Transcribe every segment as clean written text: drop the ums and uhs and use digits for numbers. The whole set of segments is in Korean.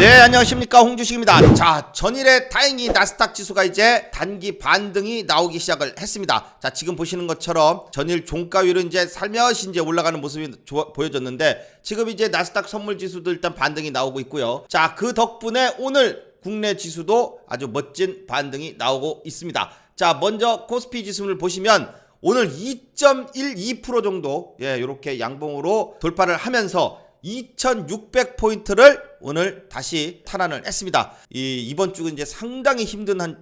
네, 안녕하십니까, 홍주식입니다. 자, 전일에 다행히 나스닥 지수가 이제 단기 반등이 나오기 시작을 했습니다. 자, 지금 보시는 것처럼 전일 종가율은 이제 살며시 이제 올라가는 모습이 보여졌는데, 지금 이제 나스닥 선물 지수도 일단 반등이 나오고 있고요. 자, 그 덕분에 오늘 국내 지수도 아주 멋진 반등이 나오고 있습니다. 자, 먼저 코스피 지수를 보시면 오늘 2.12% 정도 이렇게 양봉으로 돌파를 하면서 2600포인트를 오늘 다시 탄환을 했습니다. 이번 주가 이제 상당히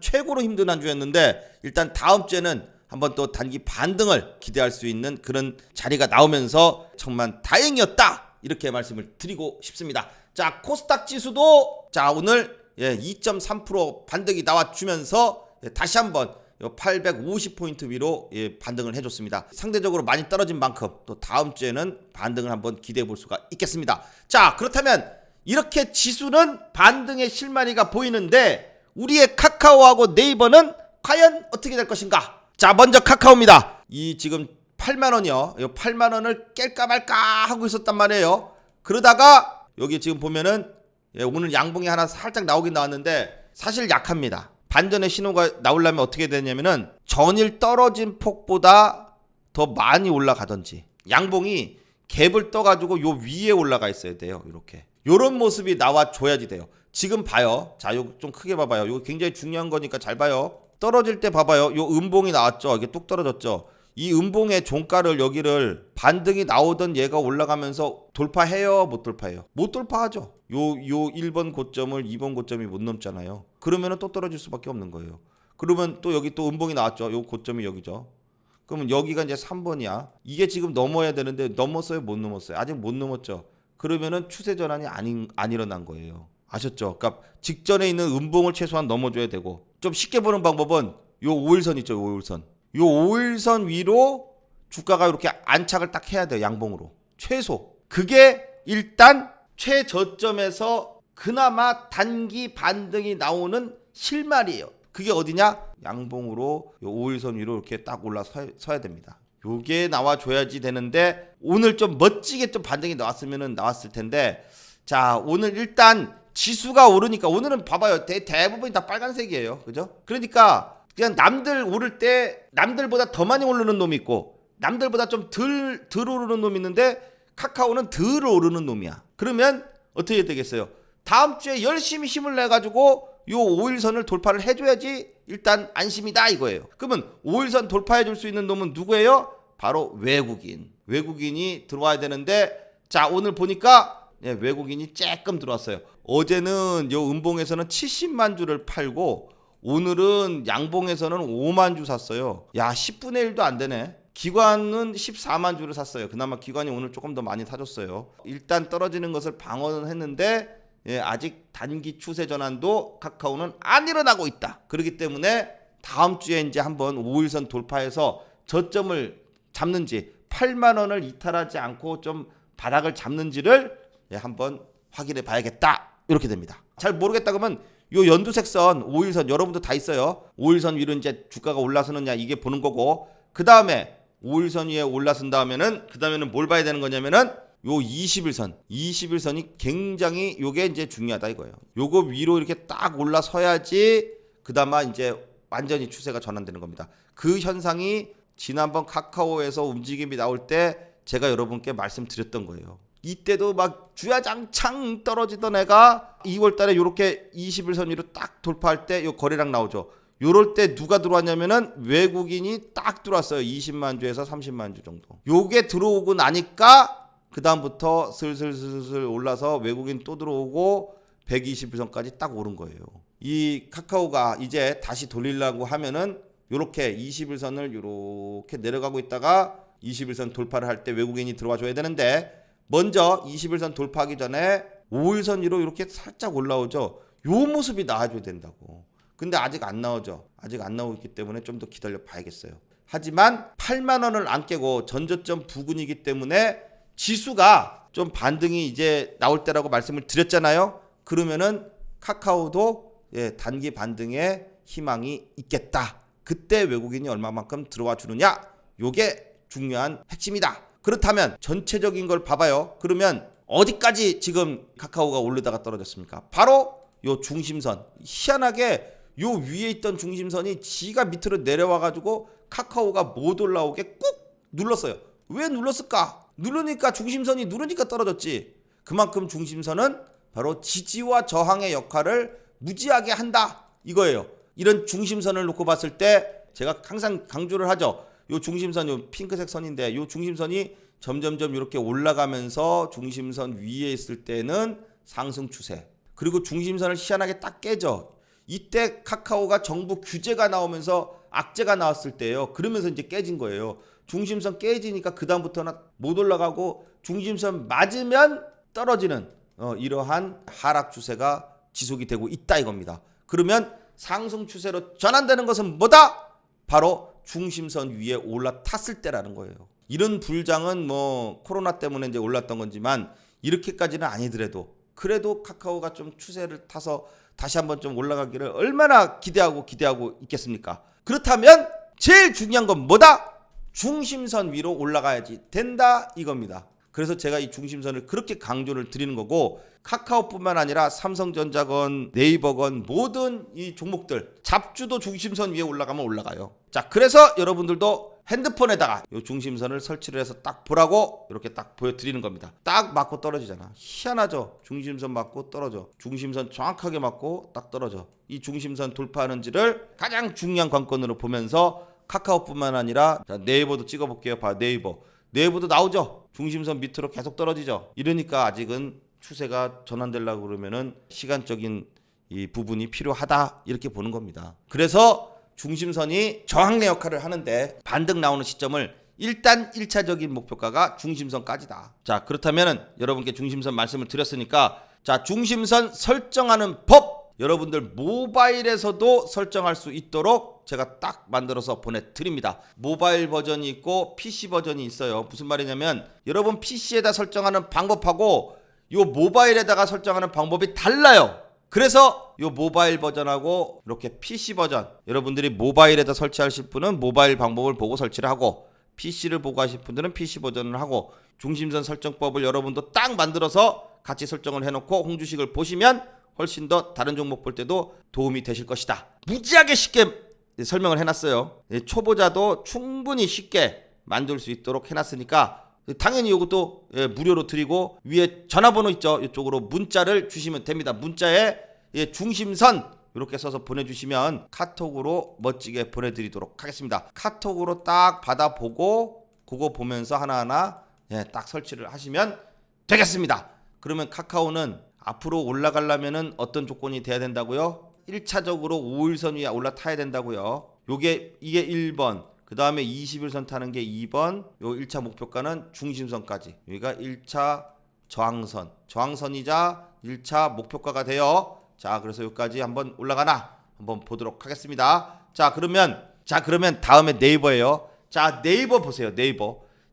최고로 힘든 한 주였는데, 일단 다음 주에는 한번 또 단기 반등을 기대할 수 있는 그런 자리가 나오면서 정말 다행이었다, 이렇게 말씀을 드리고 싶습니다. 자, 코스닥 지수도 자 오늘 2.3% 반등이 나와주면서 다시 한번 850포인트 위로 반등을 해줬습니다. 상대적으로 많이 떨어진 만큼 또 다음 주에는 반등을 한번 기대해 볼 수가 있겠습니다. 자, 그렇다면 이렇게 지수는 반등의 실마리가 보이는데, 우리의 카카오하고 네이버는 과연 어떻게 될 것인가? 자, 먼저 카카오입니다. 이 지금 8만원이요. 이 8만원을 깰까 말까 하고 있었단 말이에요. 그러다가 여기 지금 보면은 오늘 양봉이 하나 살짝 나오긴 나왔는데 사실 약합니다. 반전의 신호가 나오려면 어떻게 되냐면은 전일 떨어진 폭보다 더 많이 올라가든지, 양봉이 갭을 떠가지고 요 위에 올라가 있어야 돼요. 이렇게 요런 모습이 나와줘야지 돼요. 지금 봐요. 자, 요거 좀 크게 봐봐요. 요거 굉장히 중요한 거니까 잘 봐요. 떨어질 때 봐봐요. 요 음봉이 나왔죠. 이게 뚝 떨어졌죠. 이 음봉의 종가를 여기를 반등이 나오던 얘가 올라가면서 돌파해요, 못 돌파해요? 못 돌파하죠. 요 1번 고점을 2번 고점이 못 넘잖아요. 그러면은 또 떨어질 수밖에 없는 거예요. 그러면 또 여기 또 음봉이 나왔죠. 요 고점이 여기죠. 그러면 여기가 이제 3번이야. 이게 지금 넘어야 되는데 넘었어요, 못 넘었어요? 아직 못 넘었죠. 그러면은 추세 전환이 안 일어난 거예요. 아셨죠? 그러니까 직전에 있는 음봉을 최소한 넘어줘야 되고, 좀 쉽게 보는 방법은 요 5일선 있죠, 5일선. 요 5일선 위로 주가가 이렇게 안착을 딱 해야 돼요. 양봉으로 최소. 그게 일단 최저점에서 그나마 단기 반등이 나오는 실마리예요. 그게 어디냐? 양봉으로 요 5일선 위로 이렇게 딱 올라서야 됩니다. 요게 나와줘야지 되는데, 오늘 좀 멋지게 좀 반등이 나왔을 텐데, 자, 오늘 일단 지수가 오르니까, 오늘은 봐봐요. 대부분이 다 빨간색이에요. 그죠? 그러니까 그냥 남들 오를 때 남들보다 더 많이 오르는 놈이 있고, 남들보다 좀 덜 오르는 놈이 있는데, 카카오는 덜 오르는 놈이야. 그러면 어떻게 되겠어요? 다음 주에 열심히 힘을 내가지고 요 5일선을 돌파를 해줘야지 일단 안심이다, 이거예요. 그러면 5일선 돌파해줄 수 있는 놈은 누구예요? 바로 외국인이 들어와야 되는데, 자, 오늘 보니까 외국인이 조금 들어왔어요. 어제는 요 음봉에서는 70만 주를 팔고, 오늘은 양봉에서는 5만 주 샀어요. 야, 10분의 1도 안 되네. 기관은 14만 주를 샀어요. 그나마 기관이 오늘 조금 더 많이 사줬어요. 일단 떨어지는 것을 방어는 했는데, 아직 단기 추세 전환도 카카오는 안 일어나고 있다. 그렇기 때문에 다음 주에 이제 한번 5일선 돌파해서 저점을 잡는지, 8만 원을 이탈하지 않고 좀 바닥을 잡는지를 한번 확인해 봐야겠다, 이렇게 됩니다. 잘 모르겠다 그러면 요 연두색선 5일선 여러분도 다 있어요. 5일선 위로 이제 주가가 올라서느냐, 이게 보는 거고, 그 다음에 5일선 위에 올라선 다음에는 뭘 봐야 되는 거냐면은 요 21선이 굉장히 요게 이제 중요하다, 이거예요. 요거 위로 이렇게 딱 올라서야지 그나마 이제 완전히 추세가 전환되는 겁니다. 그 현상이 지난번 카카오에서 움직임이 나올 때 제가 여러분께 말씀드렸던 거예요. 이때도 막 주야장창 떨어지던 애가 2월달에 요렇게 21선 위로 딱 돌파할 때 요 거래량 나오죠. 요럴 때 누가 들어왔냐면은 외국인이 딱 들어왔어요. 20만 주에서 30만 주 정도. 요게 들어오고 나니까 그 다음부터 슬슬 올라서 외국인 또 들어오고 121선까지 딱 오른 거예요. 이 카카오가 이제 다시 돌리려고 하면은 요렇게 21선을 요렇게 내려가고 있다가 21선 돌파를 할 때 외국인이 들어와 줘야 되는데, 먼저 21선 돌파하기 전에 5일선 위로 이렇게 살짝 올라오죠. 요 모습이 나와줘야 된다고. 근데 아직 안 나오죠. 아직 안 나오고 있기 때문에 좀 더 기다려 봐야겠어요. 하지만 8만 원을 안 깨고 전저점 부근이기 때문에 지수가 좀 반등이 이제 나올 때라고 말씀을 드렸잖아요. 그러면은 카카오도 단기 반등의 희망이 있겠다. 그때 외국인이 얼마만큼 들어와 주느냐, 요게 중요한 핵심이다. 그렇다면 전체적인 걸 봐봐요. 그러면 어디까지 지금 카카오가 오르다가 떨어졌습니까? 바로 요 중심선. 희한하게 요 위에 있던 중심선이 지가 밑으로 내려와 가지고 카카오가 못 올라오게 꾹 눌렀어요. 왜 눌렀을까? 누르니까 중심선이 누르니까 떨어졌지. 그만큼 중심선은 바로 지지와 저항의 역할을 무지하게 한다 이거예요. 이런 중심선을 놓고 봤을 때 제가 항상 강조를 하죠. 요 중심선, 요 핑크색 선인데 요 중심선이 점점점 이렇게 올라가면서 중심선 위에 있을 때는 상승 추세. 그리고 중심선을 희한하게 딱 깨져. 이때 카카오가 정부 규제가 나오면서 악재가 나왔을 때예요. 그러면서 이제 깨진 거예요. 중심선 깨지니까 그 다음부터는 못 올라가고 중심선 맞으면 떨어지는 이러한 하락 추세가 지속이 되고 있다 이겁니다. 그러면 상승 추세로 전환되는 것은 뭐다? 바로 중심선 위에 올라탔을 때라는 거예요. 이런 불장은 뭐 코로나 때문에 이제 올랐던 건지만 이렇게까지는 아니더라도 그래도 카카오가 좀 추세를 타서 다시 한번 좀 올라가기를 얼마나 기대하고 있겠습니까? 그렇다면 제일 중요한 건 뭐다? 중심선 위로 올라가야지 된다 이겁니다. 그래서 제가 이 중심선을 그렇게 강조를 드리는 거고 카카오뿐만 아니라 삼성전자건 네이버건 모든 이 종목들 잡주도 중심선 위에 올라가면 올라가요. 자, 그래서 여러분들도 핸드폰에다가 이 중심선을 설치를 해서 딱 보라고 이렇게 딱 보여드리는 겁니다. 딱 맞고 떨어지잖아. 희한하죠? 중심선 맞고 떨어져. 중심선 정확하게 맞고 딱 떨어져. 이 중심선 돌파하는지를 가장 중요한 관건으로 보면서 카카오뿐만 아니라 자, 네이버도 찍어볼게요. 봐, 네이버도 나오죠. 중심선 밑으로 계속 떨어지죠. 이러니까 아직은 추세가 전환되려고 그러면은 시간적인 이 부분이 필요하다 이렇게 보는 겁니다. 그래서 중심선이 저항의 역할을 하는데 반등 나오는 시점을 일단 1차적인 목표가가 중심선까지다. 자, 그렇다면은 여러분께 중심선 말씀을 드렸으니까 자, 중심선 설정하는 법 여러분들 모바일에서도 설정할 수 있도록 제가 딱 만들어서 보내드립니다. 모바일 버전이 있고 PC 버전이 있어요. 무슨 말이냐면 여러분 PC에다 설정하는 방법하고 요 모바일에다가 설정하는 방법이 달라요. 그래서 요 모바일 버전하고 이렇게 PC 버전 여러분들이 모바일에다 설치하실 분은 모바일 방법을 보고 설치를 하고 PC를 보고 하실 분들은 PC 버전을 하고 중심선 설정법을 여러분도 딱 만들어서 같이 설정을 해놓고 홍주식을 보시면 훨씬 더 다른 종목 볼 때도 도움이 되실 것이다. 무지하게 쉽게 설명을 해놨어요. 초보자도 충분히 쉽게 만들 수 있도록 해놨으니까 당연히 이것도 무료로 드리고 위에 전화번호 있죠. 이쪽으로 문자를 주시면 됩니다. 문자에 중심선 이렇게 써서 보내주시면 카톡으로 멋지게 보내드리도록 하겠습니다. 카톡으로 딱 받아보고 그거 보면서 하나하나 딱 설치를 하시면 되겠습니다. 그러면 카카오는 앞으로 올라가려면은 어떤 조건이 돼야 된다고요? 1차적으로 5일선 위에 올라타야 된다고요. 이게 1번. 그 다음에 20일선 타는 게 2번. 요 1차 목표가는 중심선까지. 여기가 1차 저항선. 저항선이자 1차 목표가가 돼요. 자, 그래서 여기까지 한번 올라가나 한번 보도록 하겠습니다. 자, 그러면 다음에 네이버예요. 자, 네이버 보세요.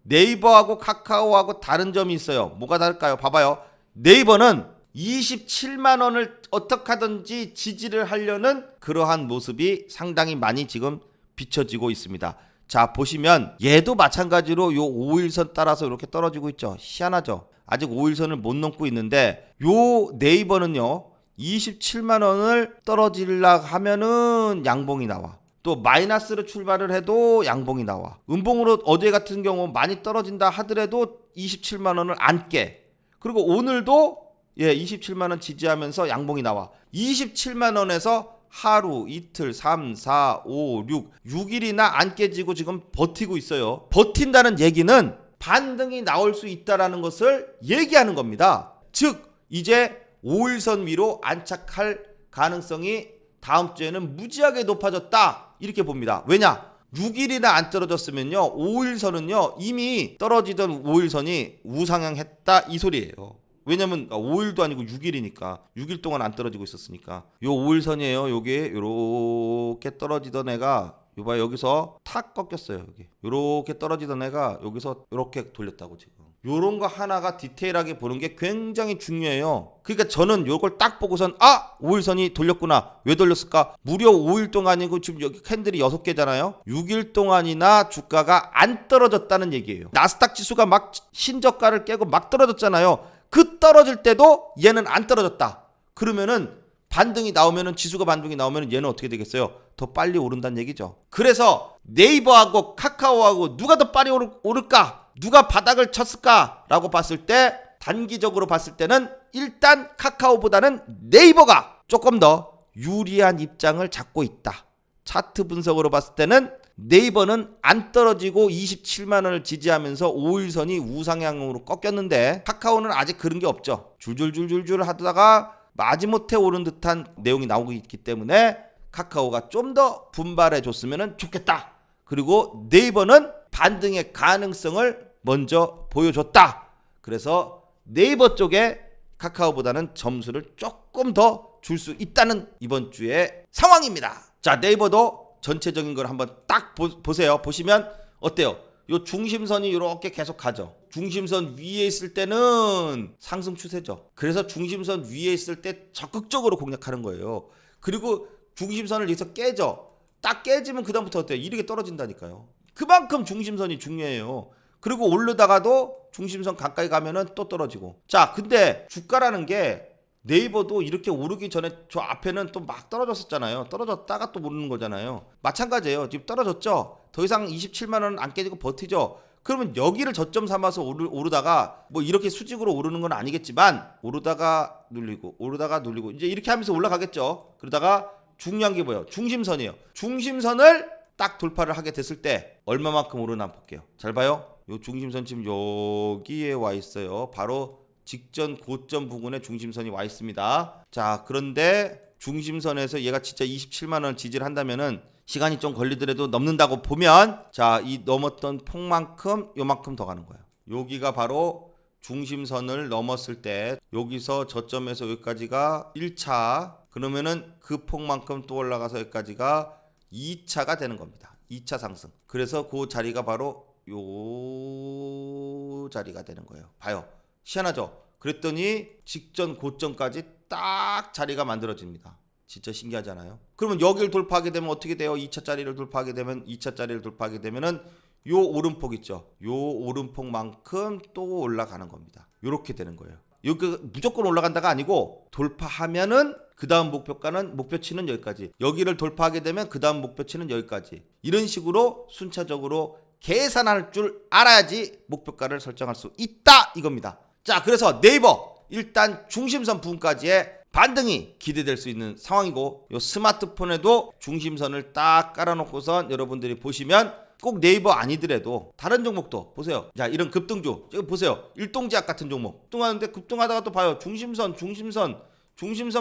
네이버하고 카카오하고 다른 점이 있어요. 뭐가 다를까요? 봐봐요. 네이버는 27만 원을 어떻게 하든지 지지를 하려는 그러한 모습이 상당히 많이 지금 비춰지고 있습니다. 자, 보시면 얘도 마찬가지로 요 5일선 따라서 이렇게 떨어지고 있죠. 희한하죠. 아직 5일선을 못 넘고 있는데 요 네이버는요 27만 원을 떨어지려 하면은 양봉이 나와. 또 마이너스로 출발을 해도 양봉이 나와. 음봉으로 어제 같은 경우 많이 떨어진다 하더라도 27만 원을 안 깨. 그리고 오늘도 27만 원 지지하면서 양봉이 나와. 27만 원에서 하루, 이틀, 3, 4, 5, 6일이나 안 깨지고 지금 버티고 있어요. 버틴다는 얘기는 반등이 나올 수 있다라는 것을 얘기하는 겁니다. 즉 이제 5일선 위로 안착할 가능성이 다음 주에는 무지하게 높아졌다 이렇게 봅니다. 왜냐? 6일이나 안 떨어졌으면요 5일선은요 이미 떨어지던 5일선이 우상향했다 이 소리예요. 왜냐면 5일도 아니고 6일이니까 6일 동안 안 떨어지고 있었으니까 요 5일선이에요. 요게 요렇게 떨어지던 애가 요봐 여기서 탁 꺾였어요. 여기 요렇게 떨어지던 애가 여기서 요렇게 돌렸다고 지금. 요런 거 하나가 디테일하게 보는 게 굉장히 중요해요. 그러니까 저는 요걸 딱 보고선 5일선이 돌렸구나. 왜 돌렸을까? 무려 5일 동안이고 지금 여기 캔들이 6개잖아요. 6일 동안이나 주가가 안 떨어졌다는 얘기예요. 나스닥 지수가 막 신저가를 깨고 막 떨어졌잖아요. 그 떨어질 때도 얘는 안 떨어졌다. 그러면은 반등이 나오면은 지수가 반등이 나오면은 얘는 어떻게 되겠어요? 더 빨리 오른다는 얘기죠. 그래서 네이버하고 카카오하고 누가 더 빨리 오를까? 누가 바닥을 쳤을까라고 봤을 때 단기적으로 봤을 때는 일단 카카오보다는 네이버가 조금 더 유리한 입장을 잡고 있다. 차트 분석으로 봤을 때는 네이버는 안 떨어지고 27만 원을 지지하면서 5일선이 우상향으로 꺾였는데 카카오는 아직 그런 게 없죠. 줄줄줄줄줄 하다가 마지못해 오른 듯한 내용이 나오고 있기 때문에 카카오가 좀 더 분발해 줬으면 좋겠다. 그리고 네이버는 반등의 가능성을 먼저 보여줬다. 그래서 네이버 쪽에 카카오보다는 점수를 조금 더 줄 수 있다는 이번 주의 상황입니다. 자, 네이버도 전체적인 걸 한번 딱 보세요. 보시면 어때요? 요 중심선이 이렇게 계속 가죠. 중심선 위에 있을 때는 상승 추세죠. 그래서 중심선 위에 있을 때 적극적으로 공략하는 거예요. 그리고 중심선을 여기서 깨죠. 딱 깨지면 그다음부터 어때요? 이렇게 떨어진다니까요. 그만큼 중심선이 중요해요. 그리고 오르다가도 중심선 가까이 가면은 또 떨어지고. 자, 근데 주가라는 게 네이버도 이렇게 오르기 전에 저 앞에는 또 막 떨어졌었잖아요. 떨어졌다가 또 오르는 거잖아요. 마찬가지예요. 지금 떨어졌죠. 더 이상 27만 원 안 깨지고 버티죠. 그러면 여기를 저점 삼아서 오르다가 뭐 이렇게 수직으로 오르는 건 아니겠지만 오르다가 눌리고 오르다가 눌리고 이제 이렇게 하면서 올라가겠죠. 그러다가 중요한 게 뭐예요? 중심선이에요. 중심선을 딱 돌파를 하게 됐을 때 얼마만큼 오르나 볼게요. 잘 봐요. 요 중심선 지금 여기에 와 있어요. 바로 직전 고점 부근에 중심선이 와 있습니다. 자, 그런데 중심선에서 얘가 진짜 27만 원 지지를 한다면은 시간이 좀 걸리더라도 넘는다고 보면 자, 이 넘었던 폭만큼 요만큼 더 가는 거예요. 여기가 바로 중심선을 넘었을 때 여기서 저점에서 여기까지가 1차, 그러면은 그 폭만큼 또 올라가서 여기까지가 2차가 되는 겁니다. 2차 상승. 그래서 그 자리가 바로 요 자리가 되는 거예요. 봐요. 희한하죠? 그랬더니 직전 고점까지 딱 자리가 만들어집니다. 진짜 신기하잖아요. 그러면 여기를 돌파하게 되면 어떻게 돼요? 2차짜리를 돌파하게 되면 2차짜리를 돌파하게 되면은 요 오름폭 있죠. 요 오름폭만큼 또 올라가는 겁니다. 요렇게 되는 거예요. 여기 무조건 올라간다가 아니고 돌파하면은 그 다음 목표가는 목표치는 여기까지. 여기를 돌파하게 되면 그 다음 목표치는 여기까지. 이런 식으로 순차적으로 계산할 줄 알아야지 목표가를 설정할 수 있다 이겁니다. 자, 그래서 네이버 일단 중심선 부분까지의 반등이 기대될 수 있는 상황이고 요 스마트폰에도 중심선을 딱 깔아놓고선 여러분들이 보시면 꼭 네이버 아니더라도 다른 종목도 보세요. 자, 이런 급등주 지금 보세요. 일동제약 같은 종목 급등하는데 급등하다가 또 봐요. 중심선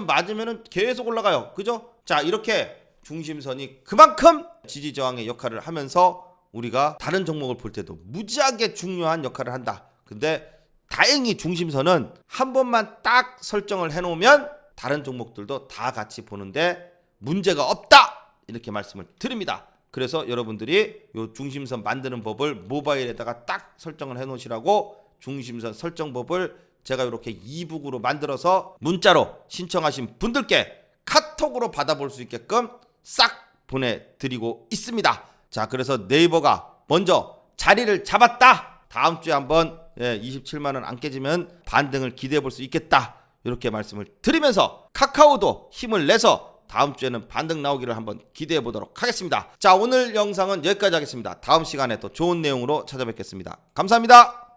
맞으면은 계속 올라가요. 그죠? 자, 이렇게 중심선이 그만큼 지지저항의 역할을 하면서 우리가 다른 종목을 볼 때도 무지하게 중요한 역할을 한다. 근데 다행히 중심선은 한 번만 딱 설정을 해놓으면 다른 종목들도 다 같이 보는데 문제가 없다 이렇게 말씀을 드립니다. 그래서 여러분들이 요 중심선 만드는 법을 모바일에다가 딱 설정을 해놓으시라고 중심선 설정법을 제가 이렇게 이북으로 만들어서 문자로 신청하신 분들께 카톡으로 받아볼 수 있게끔 싹 보내드리고 있습니다. 자, 그래서 네이버가 먼저 자리를 잡았다. 다음 주에 한번 27만 원 안 깨지면 반등을 기대해 볼 수 있겠다. 이렇게 말씀을 드리면서 카카오도 힘을 내서 다음 주에는 반등 나오기를 한번 기대해 보도록 하겠습니다. 자, 오늘 영상은 여기까지 하겠습니다. 다음 시간에 또 좋은 내용으로 찾아뵙겠습니다. 감사합니다.